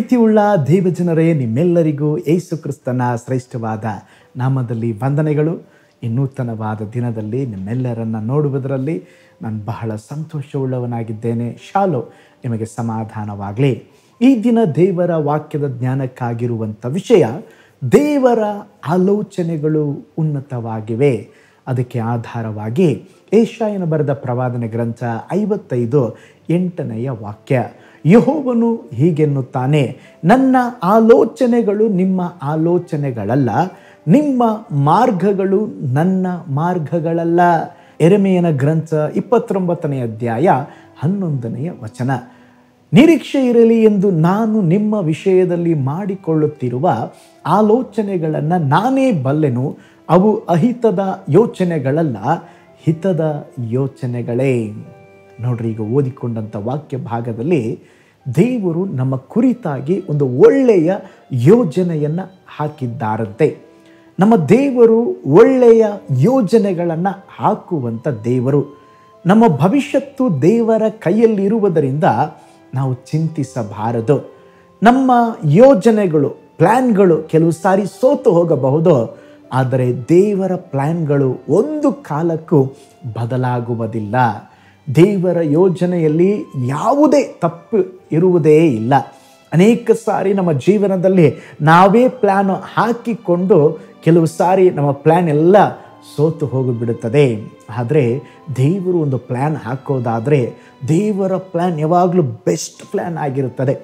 ಪ್ರೀತಿಯುಳ್ಳ ದೇವಜನರೇ, ನಿಮ್ಮೆಲ್ಲರಿಗೂ ಯೇಸು ಕ್ರಿಸ್ತನ ಶ್ರೇಷ್ಠವಾದ ನಾಮದಲ್ಲಿ ವಂದನೆಗಳು. ಈ ನೂತನವಾದ ದಿನದಲ್ಲಿ ನಿಮ್ಮೆಲ್ಲರನ್ನು ನೋಡುವುದರಲ್ಲಿ ನಾನು ಬಹಳ ಸಂತೋಷವುಳ್ಳವನಾಗಿದ್ದೇನೆ. ಶಾಲೋ, ನಿಮಗೆ ಸಮಾಧಾನವಾಗಲಿ. ಈ ದಿನ ದೇವರ ವಾಕ್ಯದ ಜ್ಞಾನಕ್ಕಾಗಿರುವಂಥ ವಿಷಯ, ದೇವರ ಆಲೋಚನೆಗಳು ಉನ್ನತವಾಗಿವೆ. ಅದಕ್ಕೆ ಆಧಾರವಾಗಿ ಯೆಶಾಯನ ಬರೆದ ಪ್ರವಾದನೆ ಗ್ರಂಥ 55:8 ವಾಕ್ಯ, ಯೆಹೋವನು ಹೀಗೆನ್ನುತ್ತಾನೆ, ನನ್ನ ಆಲೋಚನೆಗಳು ನಿಮ್ಮ ಆಲೋಚನೆಗಳಲ್ಲ, ನಿಮ್ಮ ಮಾರ್ಗಗಳು ನನ್ನ ಮಾರ್ಗಗಳಲ್ಲ. ಯೆರೆಮೀಯನ ಗ್ರಂಥ 29:11. ನಿರೀಕ್ಷೆ ಇರಲಿ ಎಂದು ನಾನು ನಿಮ್ಮ ವಿಷಯದಲ್ಲಿ ಮಾಡಿಕೊಳ್ಳುತ್ತಿರುವ ಆಲೋಚನೆಗಳನ್ನು ನಾನೇ ಬಲ್ಲೆನು, ಅವು ಅಹಿತದ ಯೋಚನೆಗಳಲ್ಲ, ಹಿತದ ಯೋಚನೆಗಳೇ. ನೋಡ್ರಿ, ಈಗ ಓದಿಕೊಂಡಂಥ ವಾಕ್ಯ ಭಾಗದಲ್ಲಿ ದೇವರು ನಮ್ಮ ಕುರಿತಾಗಿ ಒಂದು ಒಳ್ಳೆಯ ಯೋಜನೆಯನ್ನು ಹಾಕಿದ್ದಾರಂತೆ. ನಮ್ಮ ದೇವರು ಒಳ್ಳೆಯ ಯೋಜನೆಗಳನ್ನು ಹಾಕುವಂಥ ದೇವರು. ನಮ್ಮ ಭವಿಷ್ಯತ್ತು ದೇವರ ಕೈಯಲ್ಲಿರುವುದರಿಂದ ನಾವು ಚಿಂತಿಸಬಾರದು. ನಮ್ಮ ಯೋಜನೆಗಳು, ಪ್ಲ್ಯಾನ್ಗಳು ಕೆಲವು ಸಾರಿ ಸೋತು ಹೋಗಬಹುದು, ಆದರೆ ದೇವರ ಪ್ಲ್ಯಾನ್ಗಳು ಒಂದು ಕಾಲಕ್ಕೂ ಬದಲಾಗುವುದಿಲ್ಲ. ದೇವರ ಯೋಜನೆಯಲ್ಲಿ ಯಾವುದೇ ತಪ್ಪು ಇರುವುದೇ ಇಲ್ಲ. ಅನೇಕ ಸಾರಿ ನಮ್ಮ ಜೀವನದಲ್ಲಿ ನಾವೇ ಪ್ಲ್ಯಾನ್ ಹಾಕಿಕೊಂಡು ಕೆಲವು ಸಾರಿ ನಮ್ಮ ಪ್ಲ್ಯಾನ್ ಎಲ್ಲ ಸೋತು ಹೋಗಿಬಿಡುತ್ತದೆ. ಆದರೆ ದೇವರು ಒಂದು ಪ್ಲ್ಯಾನ್ ಹಾಕೋದಾದರೆ ದೇವರ ಪ್ಲ್ಯಾನ್ ಯಾವಾಗಲೂ ಬೆಸ್ಟ್ ಪ್ಲ್ಯಾನ್ ಆಗಿರುತ್ತದೆ.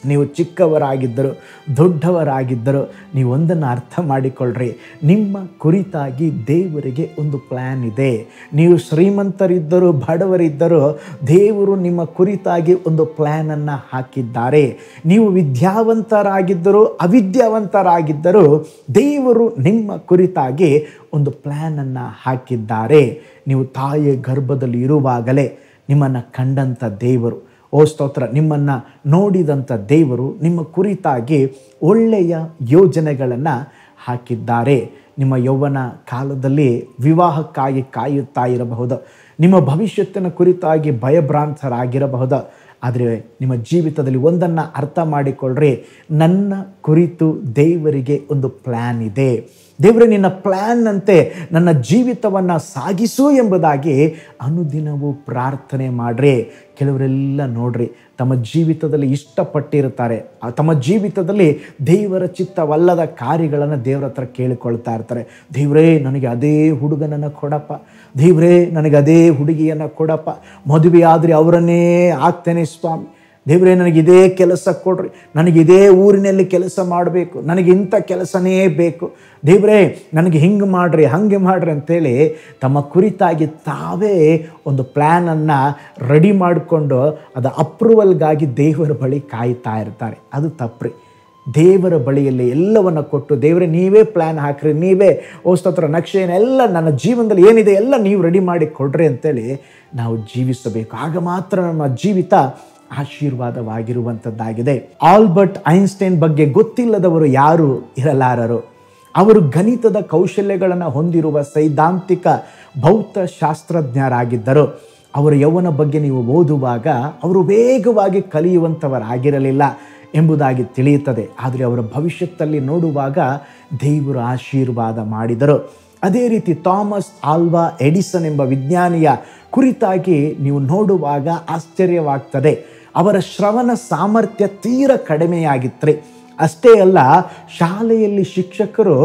ನೀವು ಚಿಕ್ಕವರಾಗಿದ್ದರು, ದೊಡ್ಡವರಾಗಿದ್ದರು, ನೀವು ಒಂದನ್ನು ಅರ್ಥ ಮಾಡಿಕೊಳ್ಳ್ರಿ, ನಿಮ್ಮ ಕುರಿತಾಗಿ ದೇವರಿಗೆ ಒಂದು ಪ್ಲ್ಯಾನ್ ಇದೆ. ನೀವು ಶ್ರೀಮಂತರಿದ್ದರು, ಬಡವರಿದ್ದರು, ದೇವರು ನಿಮ್ಮ ಕುರಿತಾಗಿ ಒಂದು ಪ್ಲ್ಯಾನನ್ನು ಹಾಕಿದ್ದಾರೆ. ನೀವು ವಿದ್ಯಾವಂತರಾಗಿದ್ದರು, ಅವಿದ್ಯಾವಂತರಾಗಿದ್ದರು, ದೇವರು ನಿಮ್ಮ ಕುರಿತಾಗಿ ಒಂದು ಪ್ಲ್ಯಾನನ್ನು ಹಾಕಿದ್ದಾರೆ. ನೀವು ತಾಯಿಯ ಗರ್ಭದಲ್ಲಿ ಇರುವಾಗಲೇ ನಿಮ್ಮನ್ನು ಕಂಡಂಥ ದೇವರು, ಓ ಸ್ತೋತ್ರ, ನಿಮ್ಮನ್ನು ನೋಡಿದಂಥ ದೇವರು ನಿಮ್ಮ ಕುರಿತಾಗಿ ಒಳ್ಳೆಯ ಯೋಜನೆಗಳನ್ನು ಹಾಕಿದ್ದಾರೆ. ನಿಮ್ಮ ಯೌವನ ಕಾಲದಲ್ಲಿ ವಿವಾಹಕ್ಕಾಗಿ ಕಾಯುತ್ತಾ ಇರಬಹುದು, ನಿಮ್ಮ ಭವಿಷ್ಯತ್ತಿನ ಕುರಿತಾಗಿ ಭಯಭ್ರಾಂತರಾಗಿರಬಹುದು. ಆದರೆ ನಿಮ್ಮ ಜೀವಿತದಲ್ಲಿ ಒಂದನ್ನು ಅರ್ಥ ಮಾಡಿಕೊಳ್ಳ್ರಿ, ನನ್ನ ಕುರಿತು ದೇವರಿಗೆ ಒಂದು ಪ್ಲ್ಯಾನ್ ಇದೆ. ದೇವರೇ, ನಿನ್ನ ಪ್ಲ್ಯಾನ್ನಂತೆ ನನ್ನ ಜೀವಿತವನ್ನು ಸಾಗಿಸು ಎಂಬುದಾಗಿ ಅನುದಿನವೂ ಪ್ರಾರ್ಥನೆ ಮಾಡ್ರಿ. ಕೆಲವರೆಲ್ಲ ನೋಡ್ರಿ, ತಮ್ಮ ಜೀವಿತದಲ್ಲಿ ಇಷ್ಟಪಟ್ಟಿರ್ತಾರೆ, ತಮ್ಮ ಜೀವಿತದಲ್ಲಿ ದೇವರ ಚಿತ್ತವಲ್ಲದ ಕಾರ್ಯಗಳನ್ನು ದೇವರ ಹತ್ರ ಕೇಳಿಕೊಳ್ತಾ ಇರ್ತಾರೆ. ದೇವರೇ, ನನಗೆ ಅದೇ ಹುಡುಗನನ್ನು ಕೊಡಪ್ಪ, ದೇವರೇ ನನಗೆ ಅದೇ ಹುಡುಗಿಯನ್ನು ಕೊಡಪ್ಪ, ಮದುವೆ ಆದರೆ ಅವರನ್ನೇ ಆಗ್ತೇನೆ ಸ್ವಾಮಿ, ದೇವರೇ ನನಗೆ ಇದೇ ಕೆಲಸ ಕೊಡ್ರಿ, ನನಗೆ ಇದೇ ಊರಿನಲ್ಲಿ ಕೆಲಸ ಮಾಡಬೇಕು, ನನಗೆ ಇಂಥ ಕೆಲಸನೇ ಬೇಕು, ದೇವರೇ ನನಗೆ ಹಿಂಗೆ ಮಾಡಿರಿ ಹಾಗೆ ಮಾಡಿರಿ ಅಂತೇಳಿ ತಮ್ಮ ಕುರಿತಾಗಿ ತಾವೇ ಒಂದು ಪ್ಲ್ಯಾನನ್ನು ರೆಡಿ ಮಾಡಿಕೊಂಡು ಅದು ಅಪ್ರೂವಲ್ಗಾಗಿ ದೇವರ ಬಳಿ ಕಾಯ್ತಾ ಇರ್ತಾರೆ. ಅದು ತಪ್ಪ್ರಿ. ದೇವರ ಬಳಿಯಲ್ಲಿ ಎಲ್ಲವನ್ನು ಕೊಟ್ಟು, ದೇವರೇ ನೀವೇ ಪ್ಲ್ಯಾನ್ ಹಾಕ್ರಿ, ನೀವೇ ಓ ಸ್ತೋತ್ರ ನಕ್ಷೆಯನ್ನೆಲ್ಲ ನನ್ನ ಜೀವನದಲ್ಲಿ ಏನಿದೆ ಎಲ್ಲ ನೀವು ರೆಡಿ ಮಾಡಿ ಕೊಡ್ರಿ ಅಂತೇಳಿ ನಾವು ಜೀವಿಸಬೇಕು. ಆಗ ಮಾತ್ರ ನಮ್ಮ ಜೀವಿತ ಆಶೀರ್ವಾದವಾಗಿರುವಂಥದ್ದಾಗಿದೆ. ಆಲ್ಬರ್ಟ್ ಐನ್ಸ್ಟೈನ್ ಬಗ್ಗೆ ಗೊತ್ತಿಲ್ಲದವರು ಯಾರು ಇರಲಾರರು. ಅವರು ಗಣಿತದ ಕೌಶಲ್ಯಗಳನ್ನು ಹೊಂದಿರುವ ಸೈದ್ಧಾಂತಿಕ ಭೌತಶಾಸ್ತ್ರಜ್ಞರಾಗಿದ್ದರು. ಅವರ ಯೌವನ ಬಗ್ಗೆ ನೀವು ಓದುವಾಗ ಅವರು ವೇಗವಾಗಿ ಕಲಿಯುವಂಥವರಾಗಿರಲಿಲ್ಲ ಎಂಬುದಾಗಿ ತಿಳಿಯುತ್ತದೆ. ಆದರೆ ಅವರ ಭವಿಷ್ಯದಲ್ಲಿ ನೋಡುವಾಗ ದೇವರು ಆಶೀರ್ವಾದ ಮಾಡಿದರು. ಅದೇ ರೀತಿ ಥಾಮಸ್ ಆಲ್ವಾ ಎಡಿಸನ್ ಎಂಬ ವಿಜ್ಞಾನಿಯ ಕುರಿತಾಗಿ ನೀವು ನೋಡುವಾಗ ಆಶ್ಚರ್ಯವಾಗ್ತದೆ. ಅವರ ಶ್ರವಣ ಸಾಮರ್ಥ್ಯ ತೀರ ಕಡಿಮೆಯಾಗಿತ್ತು. ಅಷ್ಟೇ ಅಲ್ಲ, ಶಾಲೆಯಲ್ಲಿ ಶಿಕ್ಷಕರು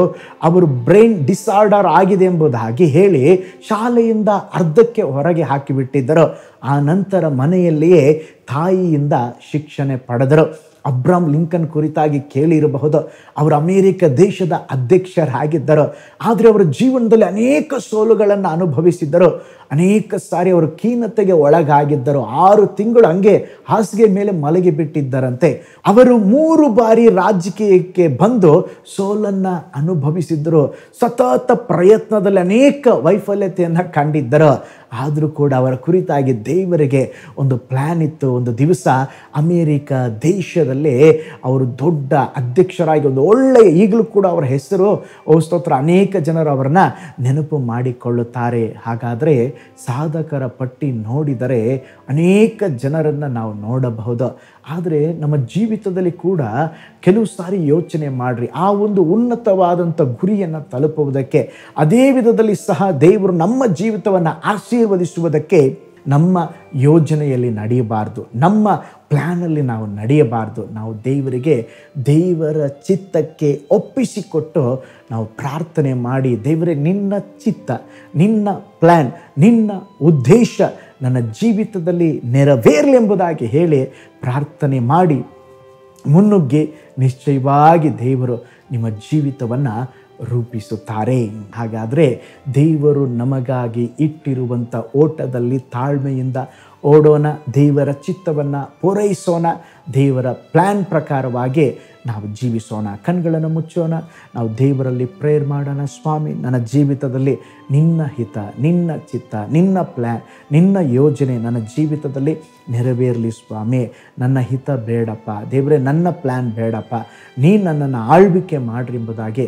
ಅವರು ಬ್ರೈನ್ ಡಿಸಾರ್ಡರ್ ಆಗಿದೆ ಎಂಬುದಾಗಿ ಹೇಳಿ ಶಾಲೆಯಿಂದ ಅರ್ಧಕ್ಕೆ ಹೊರಗೆ ಹಾಕಿಬಿಟ್ಟಿದ್ದರು. ಆ ನಂತರ ಮನೆಯಲ್ಲಿಯೇ ತಾಯಿಯಿಂದ ಶಿಕ್ಷಣ ಪಡೆದರು. ಅಬ್ರಹಾಂ ಲಿಂಕನ್ ಕುರಿತಾಗಿ ಕೇಳಿರಬಹುದು. ಅವರು ಅಮೇರಿಕ ದೇಶದ ಅಧ್ಯಕ್ಷರಾಗಿದ್ದರು. ಆದರೆ ಅವರ ಜೀವನದಲ್ಲಿ ಅನೇಕ ಸೋಲುಗಳನ್ನು ಅನುಭವಿಸಿದ್ದರು. ಅನೇಕ ಸಾರಿ ಅವರು ಖೀನತೆಗೆ ಒಳಗಾಗಿದ್ದರು. 6 ತಿಂಗಳು ಹಂಗೆ ಹಾಸಿಗೆ ಮೇಲೆ ಮಲಗಿ ಬಿಟ್ಟಿದ್ದರಂತೆ. ಅವರು 3 ಬಾರಿ ರಾಜಕೀಯಕ್ಕೆ ಬಂದು ಸೋಲನ್ನು ಅನುಭವಿಸಿದ್ದರು. ಸತತ ಪ್ರಯತ್ನದಲ್ಲಿ ಅನೇಕ ವೈಫಲ್ಯತೆಯನ್ನು ಕಂಡಿದ್ದರು. ಆದರೂ ಕೂಡ ಅವರ ಕುರಿತಾಗಿ ದೇವರಿಗೆ ಒಂದು ಪ್ಲ್ಯಾನ್ ಇತ್ತು. ಒಂದು ದಿವಸ ಅಮೇರಿಕ ದೇಶದಲ್ಲಿ ಅವರು ದೊಡ್ಡ ಅಧ್ಯಕ್ಷರಾಗಿ ಒಂದು ಒಳ್ಳೆಯ, ಈಗಲೂ ಕೂಡ ಅವರ ಹೆಸರು ಓ ಸ್ತೋತ್ರ ಅನೇಕ ಜನರು ಅವರನ್ನು ನೆನಪು ಮಾಡಿಕೊಳ್ಳುತ್ತಾರೆ. ಹಾಗಾದರೆ ಸಾಧಕರ ಪಟ್ಟಿ ನೋಡಿದರೆ ಅನೇಕ ಜನರನ್ನು ನಾವು ನೋಡಬಹುದು. ಆದರೆ ನಮ್ಮ ಜೀವಿತದಲ್ಲಿ ಕೂಡ ಕೆಲವು ಸಾರಿ ಯೋಚನೆ ಮಾಡಿರಿ, ಆ ಒಂದು ಉನ್ನತವಾದಂಥ ಗುರಿಯನ್ನು ತಲುಪುವುದಕ್ಕೆ, ಅದೇ ವಿಧದಲ್ಲಿ ಸಹ ದೇವರು ನಮ್ಮ ಜೀವಿತವನ್ನು ಆಶೀರ್ವದಿಸುವುದಕ್ಕೆ ನಮ್ಮ ಯೋಜನೆಯಲ್ಲಿ ನಡೆಯಬಾರ್ದು, ನಮ್ಮ ಪ್ಲ್ಯಾನಲ್ಲಿ ನಾವು ನಡೆಯಬಾರ್ದು. ನಾವು ದೇವರ ಚಿತ್ತಕ್ಕೆ ಒಪ್ಪಿಸಿಕೊಟ್ಟು ನಾವು ಪ್ರಾರ್ಥನೆ ಮಾಡಿ, ದೇವರೇ ನಿನ್ನ ಚಿತ್ತ, ನಿನ್ನ ಪ್ಲ್ಯಾನ್, ನಿನ್ನ ಉದ್ದೇಶ ನನ್ನ ಜೀವಿತದಲ್ಲಿ ನೆರವೇರಲಿ ಎಂಬುದಾಗಿ ಹೇಳಿ ಪ್ರಾರ್ಥನೆ ಮಾಡಿ ಮುನ್ನುಗ್ಗಿ ನಿಶ್ಚಯವಾಗಿ ದೇವರು ನಿಮ್ಮ ಜೀವಿತವನ್ನು ರೂಪಿಸುತ್ತಾರೆ. ಹಾಗಾದರೆ ದೇವರು ನಮಗಾಗಿ ಇಟ್ಟಿರುವಂಥ ಓಟದಲ್ಲಿ ತಾಳ್ಮೆಯಿಂದ ಓಡೋಣ, ದೇವರ ಚಿತ್ತವನ್ನು ಪೂರೈಸೋಣ, ದೇವರ ಪ್ಲ್ಯಾನ್ ಪ್ರಕಾರವಾಗಿ ನಾವು ಜೀವಿಸೋಣ. ಕಣ್ಗಳನ್ನು ಮುಚ್ಚೋಣ, ನಾವು ದೇವರಲ್ಲಿ ಪ್ರೇಯರ್ ಮಾಡೋಣ. ಸ್ವಾಮಿ, ನನ್ನ ಜೀವಿತದಲ್ಲಿ ನಿನ್ನ ಹಿತ, ನಿನ್ನ ಚಿತ್ತ, ನಿನ್ನ ಪ್ಲ್ಯಾನ್, ನಿನ್ನ ಯೋಜನೆ ನನ್ನ ಜೀವಿತದಲ್ಲಿ ನೆರವೇರಲಿ ಸ್ವಾಮಿ. ನನ್ನ ಹಿತ ಬೇಡಪ್ಪ ದೇವರೇ, ನನ್ನ ಪ್ಲ್ಯಾನ್ ಬೇಡಪ್ಪ, ನೀ ನನ್ನನ್ನು ಆಳ್ವಿಕೆ ಮಾಡ್ರಿ ಎಂಬುದಾಗಿ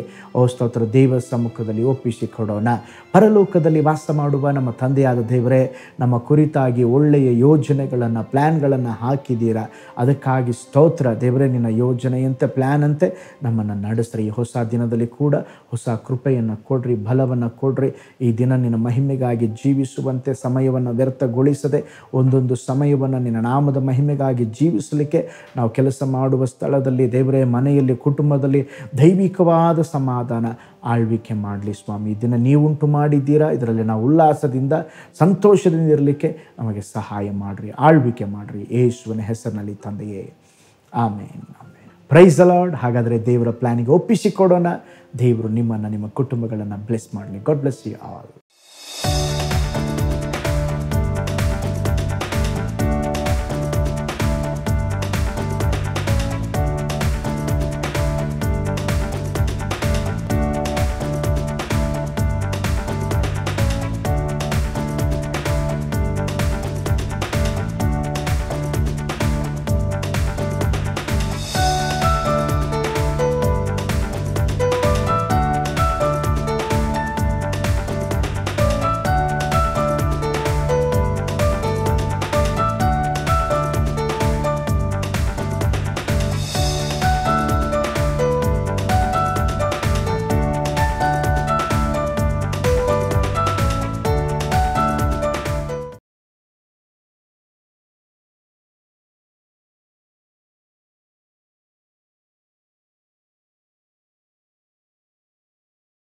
ಸ್ತೋತ್ರ ದೇವ ಸಮ್ಮುಖದಲ್ಲಿ ಒಪ್ಪಿಸಿಕೊಡೋಣ. ಪರಲೋಕದಲ್ಲಿ ವಾಸ ಮಾಡುವ ನಮ್ಮ ತಂದೆಯಾದ ದೇವರೇ, ನಮ್ಮ ಕುರಿತಾಗಿ ಒಳ್ಳೆಯ ಯೋಜನೆಗಳನ್ನು, ಪ್ಲ್ಯಾನ್ಗಳನ್ನು ಹಾಕಿದ್ದೀರಾ. ಅದಕ್ಕಾಗಿ ಸ್ತೋತ್ರ ದೇವರೇ. ನಿನ್ನ ಯೋಜನೆಯಂತೆ, ಪ್ಲ್ಯಾನ್ ಅಂತೆ ನಮ್ಮನ್ನು ನಡೆಸ್ರಿ. ಹೊಸ ದಿನದಲ್ಲಿ ಕೂಡ ಹೊಸ ಕೃಪೆಯನ್ನು ಕೊಡ್ರಿ, ಬಲವನ್ನು ಕೊಡ್ರಿ. ಈ ದಿನ ನಿನ್ನ ಮಹಿಮೆಗಾಗಿ ಜೀವಿಸುವಂತೆ ಸಮಯವನ್ನು ವ್ಯರ್ಥಗೊಳಿಸದೆ ಒಂದೊಂದು ಸಮಯವನ್ನು ನಿನ್ನ ನಾಮದ ಮಹಿಮೆಗಾಗಿ ಜೀವಿಸಲಿಕ್ಕೆ ನಾವು ಕೆಲಸ ಮಾಡುವ ಸ್ಥಳದಲ್ಲಿ ದೇವರೇ, ಮನೆಯಲ್ಲಿ, ಕುಟುಂಬದಲ್ಲಿ ದೈವಿಕವಾದ ಸಮಾಧಾನ ಆಳ್ವಿಕೆ ಮಾಡಲಿ ಸ್ವಾಮಿ. ಈ ದಿನ ನೀವುಂಟು ಮಾಡಿದ್ದೀರಾ, ಇದರಲ್ಲಿ ನಾವು ಉಲ್ಲಾಸದಿಂದ ಸಂತೋಷದಿಂದ ಇರಲಿಕ್ಕೆ ನಮಗೆ ಸಹಾಯ ಮಾಡಿರಿ, ಆಳ್ವಿಕೆ ಮಾಡಿರಿ. ಯೇಸುವಿನ ಹೆಸರಿನಲ್ಲಿ ತಂದೆಯೇ, amen, amen. Praise the lord. ಹಾಗಾದರೆ ದೇವರ ಪ್ಲ್ಯಾನಿಗೆ ಒಪ್ಪಿಸಿಕೊಡೋಣ. ದೇವರು ನಿಮ್ಮನ್ನು, ನಿಮ್ಮ ಕುಟುಂಬಗಳನ್ನು ಬ್ಲೆಸ್ ಮಾಡಲಿ. God bless you all.